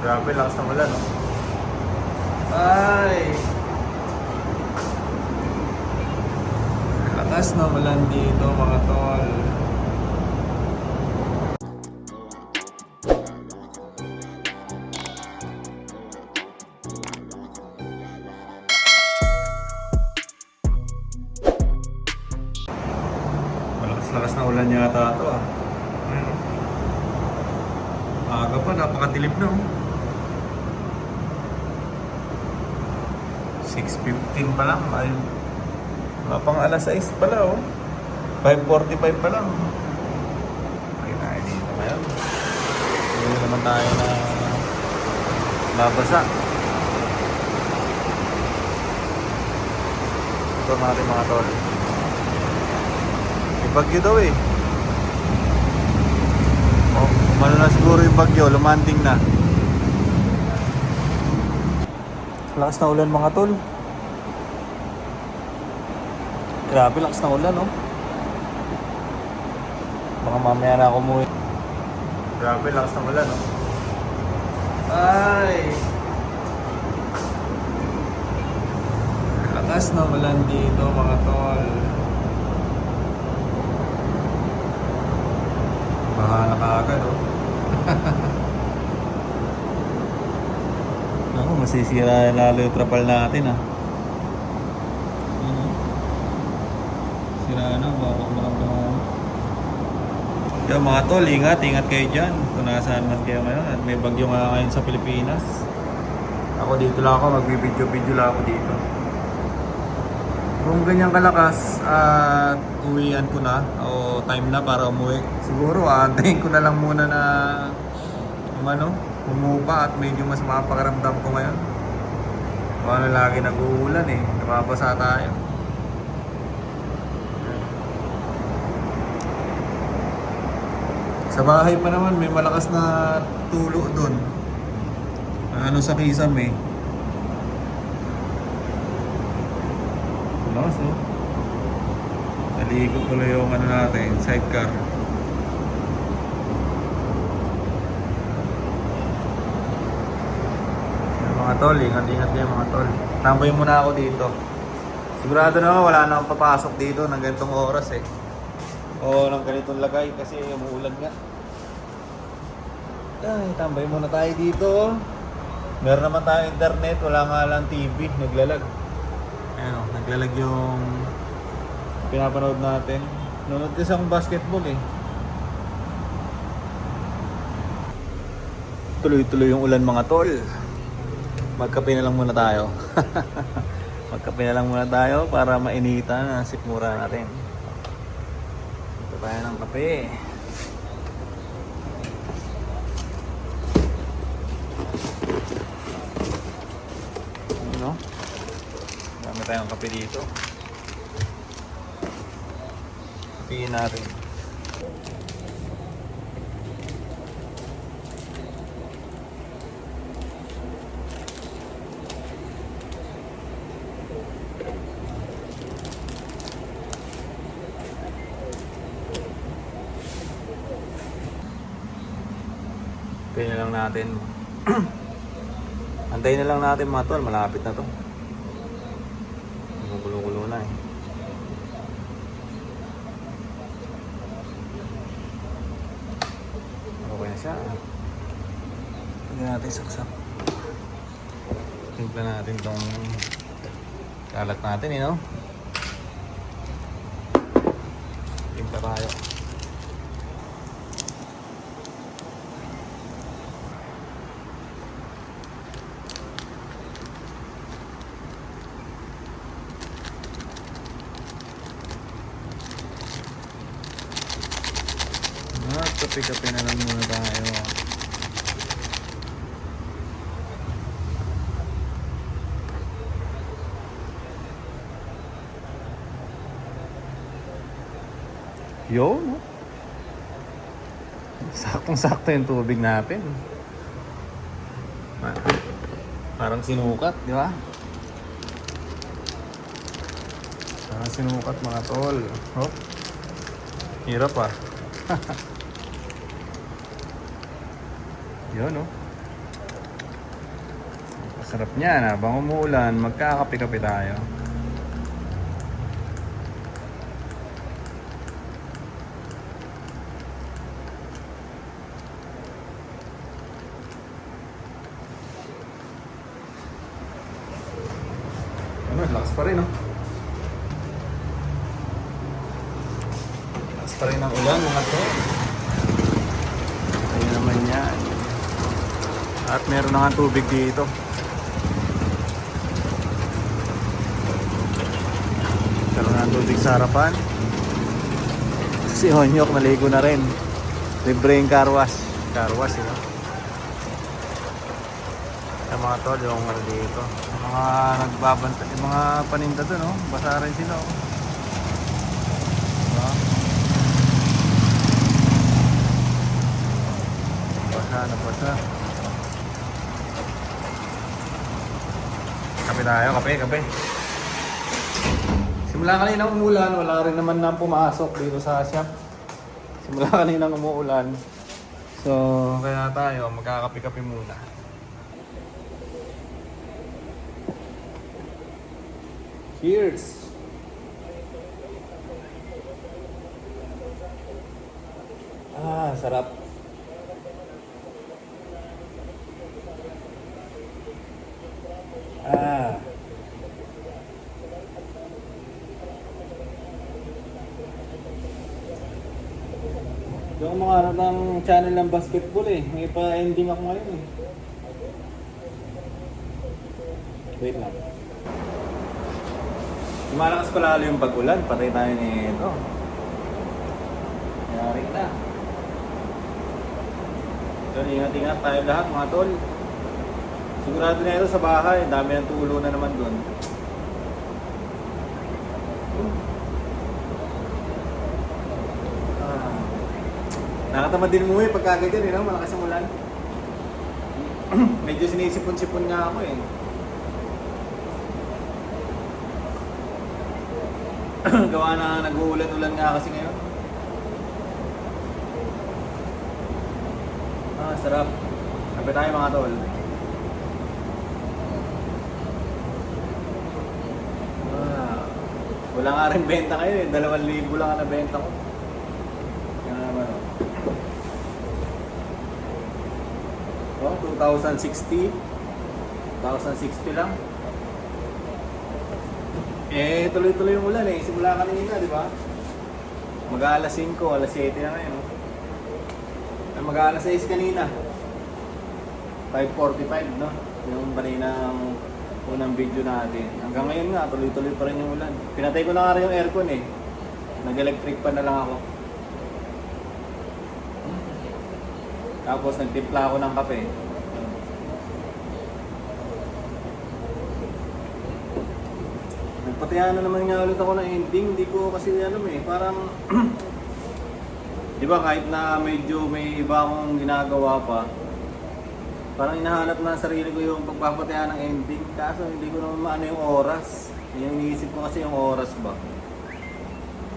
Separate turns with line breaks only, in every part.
Grabe, lakas ng ulan, no? Ay! Lakas ng ulan dito, mga tol. Malakas-lakas na ulan yata ito, ah. Ayun. Aga pa, napakadilim na, oh. 6:15 pa lang, ayun. Wala pang alas 6 pala, oh. 5:45 pa lang. Okay, tayo dito ngayon. Hindi naman tayo na babasa. Ito natin mga tol. May bagyo daw eh. Oh, umano na siguro yung bagyo, lumanding na. Lakas na ulan mga tol. Grabe, lakas na ulan, no? Baka mamaya na ako umuwi. Grabe, lakas na ulan, no? Ay! Lakas na ulan dito, mga tol. Baka nakaagad, oh. Ako, masisira lalo yung trapal natin, ah. Sira na, baka maramdaman. Kaya mga tol, ingat kayo dyan kung nasaan man kayo ngayon. At may bagyo nga ngayon sa Pilipinas. Ako dito lang ako, magbibidyo-video lang ako dito. Kung ganyan kalakas at uwian ko na o time na para umuwi, siguro aantayin ko na lang muna na umupa at medyo mas mapakaramdam ko ngayon. Baka lagi nag-uulan eh, napapasa tayo. Sa bahay pa naman may malakas na tulo doon. Ano sa kisame. Lakas, oh. Naligo tuloy yung natin, sidecar. Mga tol, ingat kayo mga tol. Tambay muna ako dito. Sigurado na wala na akong papasok dito ng ganitong oras eh. O ng ganitong lagay kasi umuulan nga. Ay, tambay muna tayo dito. Meron naman tayo internet, wala nga lang TV, naglalag. Ayan o, naglalag yung pinapanood natin. Nanonood kasi akong basketball eh. Tuloy-tuloy yung ulan mga tol. Magkape na lang muna tayo. Magkape na lang muna tayo para mainitan ang sikmura natin. Ito tayo ng kape. Ano? Dami tayong kape dito. Kapiin natin. Antayin na lang natin. Antayin na lang natin mga tol, malapit na to. Gugulo-gulo na eh. Okay na siya. Pagyan natin saksak. Timpla natin tong kalat natin eh, no? Timpla tayo. Kape-kape na lang muna tayo. Yo, no? Saktong-sakto yung tubig natin. Parang sinukat, di ba? Parang sinukat mga tol. Oh. Hirap ah. Yun, no? Sarap niyan, habang umuulan, magkakape-kape tayo. Ano, lakas pa rin, no? Lakas pa rin ang ulan, mga to. Ayun naman yan. At meron na nga tubig dito. Meron na tubig sa harapan. Si Honyok naligo na rin. Libreng car wash. Car wash, yun. Yung mga tol, yung ano dito. Yung mga nagbabanta, yung mga paninda doon, no? Basa rin sila, oh. Diba? Basa na basa. Kape tayo, kape. Simula kanina umuulan, wala rin naman na pumasok dito sa shop. Simula kanina umuulan. So, kaya tayo, magkakape-kape muna. Cheers! Sarap. Yung mga harap ng channel ng basketball eh. May pa-ending ako ngayon eh. Wait lang. Lumalakas pa lalo yung pag-ulan. Patay tayo nito. Yari na. So, ingat-ingat tayo lahat mga tol. Sigurado na ito sa bahay. Dami ng tulo na naman doon. Nakatamad din umuwi pagka ganyan, no? Malakas ang ulan. Medyo sinisipon-sipon nga ako eh. Gawa na nag-uulan-ulan nga kasi ngayon. Sarap. Kape tayo mga tol. Wala nga rin benta kayo eh. 2,000 lang ang nabenta ko. Yan naman o. 2,060. 2,060 lang. Eh, tuloy-tuloy yung ulan eh. Simula kanina, di ba? Mag-aalas 5, alas 7 na ngayon. Mag-aalas 6 kanina. 5:45, no? Yung kanina ang unang video natin. Hanggang ngayon nga, tuloy-tuloy pa rin yung ulan. Pinatay ko na nga rin yung aircon eh. Nag-electric pa na lang ako. Tapos nagtimpla ako ng kape. Nagpatihan na naman nga ulit ako ng ending. Hindi ko kasi alam eh. Parang di ba kahit na medyo may iba akong ginagawa pa, parang hinahanap na sarili ko yung pagpapatihan ng ending. Kaso hindi ko naman maano yung oras. Yung iniisip ko kasi yung oras ba.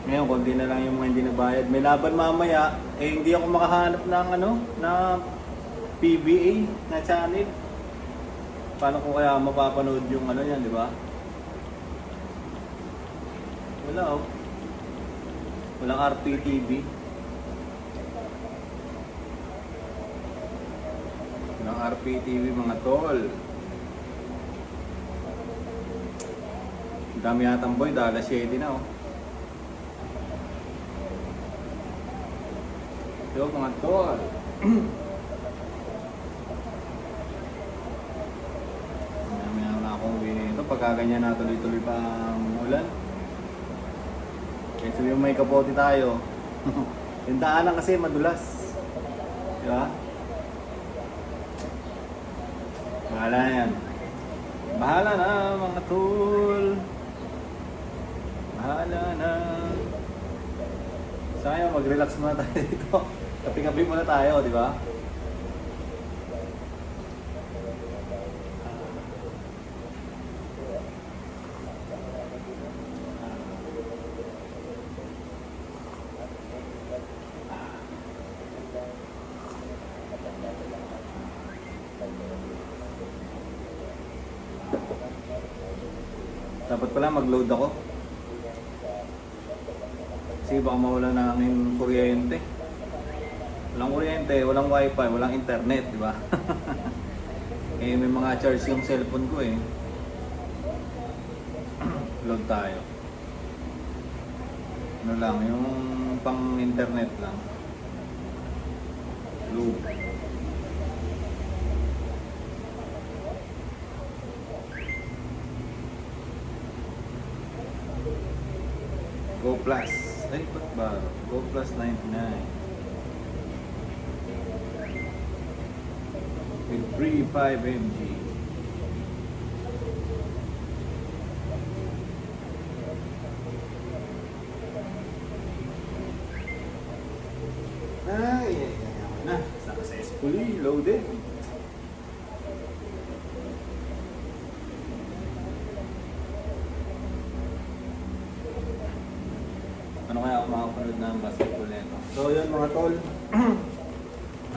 Ngayon, kundi na lang yung mga hindi nabayad. May laban mamaya, eh hindi ako makahanap ng na PBA na channel. Paano ko kaya mapapanood yung yan, di ba? Wala oh. Walang RPTV. Walang RPTV mga tol. Ang dami yatang boy, dahil 7 na oh. Yo mga tol. Dami na akong uwi nito. Pagka ganyan na tuloy-tuloy pa ang ulan. Kaya sabi may kapote tayo. Yung daanan kasi madulas. Diba? Bahala na yan. Bahala na mga tol. Bahala na. Sayang, mag-relax muna tayo dito. Kapi-kapi muna tayo, di ba? Dapat pala mag-load ako. Kasi baka mawala na ng kuryente. Walang kuryente, walang wifi, walang internet, di ba? Eh, may mga charge yung cellphone ko eh. Load tayo. Ano lang, yung pang internet lang. Load. Go Plus. Ay, ba't ba? Go Plus 99. With free 5 mg. Ay, na. Successfully loaded. Ano kaya ako makapanood ng basketball nito? So yun mga tol.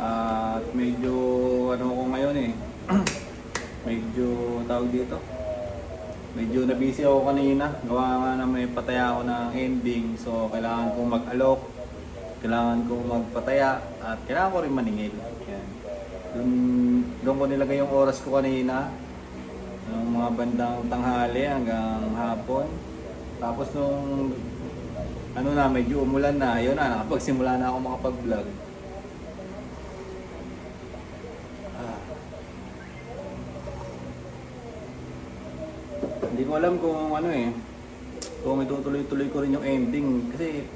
At medyo ano ko ngayon eh. Medyo tawag dito. Medyo na-busy ako kanina. Gawa nga na may pataya ako ng ending. So kailangan kong mag-alok. Kailangan kong magpataya. At kailangan ko rin maningil. Yan. Doon ko nilagay yung oras ko kanina. Ng mga bandang tanghali hanggang hapon. Tapos nung ano na, medyo umulan na, yun na, nakapagsimula na ako makapag-vlog. Hindi ko alam kung ano eh, kung itutuloy-tuloy ko rin yung ending. Kasi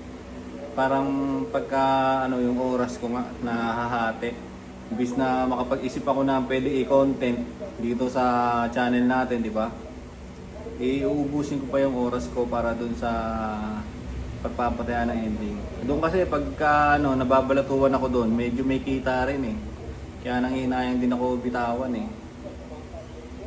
parang pagka ano yung oras ko nga nahahati. Imbis na makapag-isip ako na pwede i-content dito sa channel natin, di ba? Iuubusin ko pa yung oras ko para dun sa pagpapataya ng ending. Doon kasi pagka ano, nababalatuan ako doon, medyo may kita rin eh. Kaya nanghihinayang din ako bitawan eh.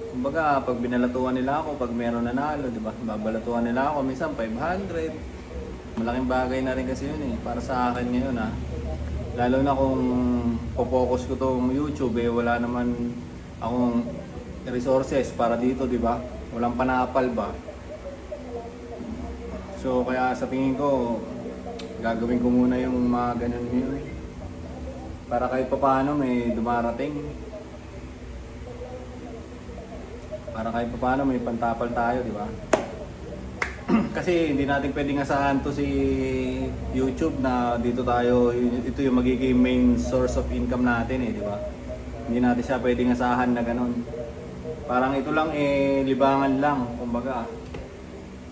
Kumbaga, pag binalatuan nila ako, pag meron nanalo, di ba? Babalatuan nila ako, minsan 500. Malaking bagay na rin kasi yun eh, para sa akin ngayon ah. Lalo na kung po-focus ko tong YouTube eh, wala naman akong resources para dito, di ba? Walang panapal ba? So kaya sa tingin ko, gagawin ko muna yung mga ganun yun. Para kahit paano may dumarating. Para kahit paano may pantapal tayo, di ba? Kasi hindi natin pwedeng asahan to si YouTube na dito tayo, ito yung magiging main source of income natin eh, di ba? Hindi natin siya pwedeng asahan na ganun. Parang ito lang eh, libangan lang, kumbaga.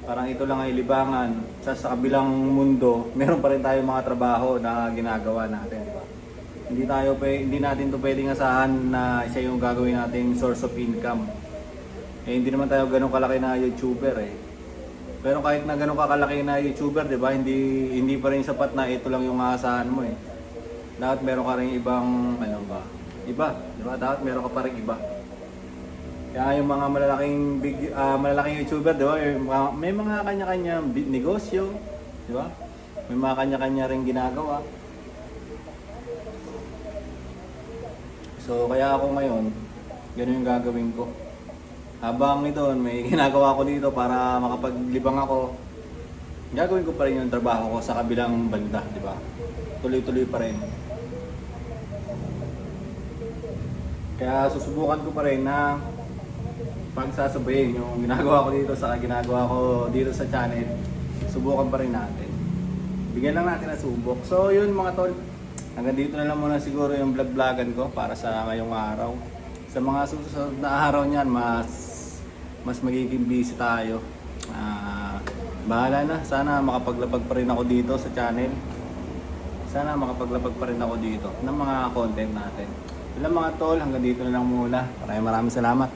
Parang ito lang ay libangan. Sa kabilang mundo, meron pa rin tayong mga trabaho na ginagawa natin, di ba? Hindi natin to pwedeng asahan na siya yung gagawin nating source of income. Eh hindi naman tayo ganun kalaki na YouTuber eh. Pero kahit na ganun kalaki na YouTuber, di ba? Hindi pa rin sapat na ito lang yung aasahan mo eh. Dapat meron ka rin ibang ano ba? Iba, di ba? Dapat meron ka pa rin iba. Kaya yung mga malalaking YouTuber, di ba? May mga kanya-kanya negosyo, di ba? May mga kanya-kanya ring ginagawa. So kaya ako ngayon, ganun yung gagawin ko. Habang ito, may ginagawa ko dito para makapaglibang ako, gagawin ko pa rin yung trabaho ko sa kabilang banda, di ba? Tuloy-tuloy pa rin. Kaya susubukan ko pa rin na pagsasabayin yung ginagawa ko dito sa ginagawa ko dito sa channel. Subukan pa rin natin. Bigyan lang natin ng subok. So yun mga tol, hanggang dito na lang muna siguro yung vlog-vlogan ko para sa ngayong araw. Sa mga susunod na araw niyan, mas magiging busy tayo. Bahala na, sana makapaglapag pa rin ako dito sa channel. Sana makapaglapag pa rin ako dito ng mga content natin. Yun lang mga tol, hanggang dito na lang muna. Maraming salamat.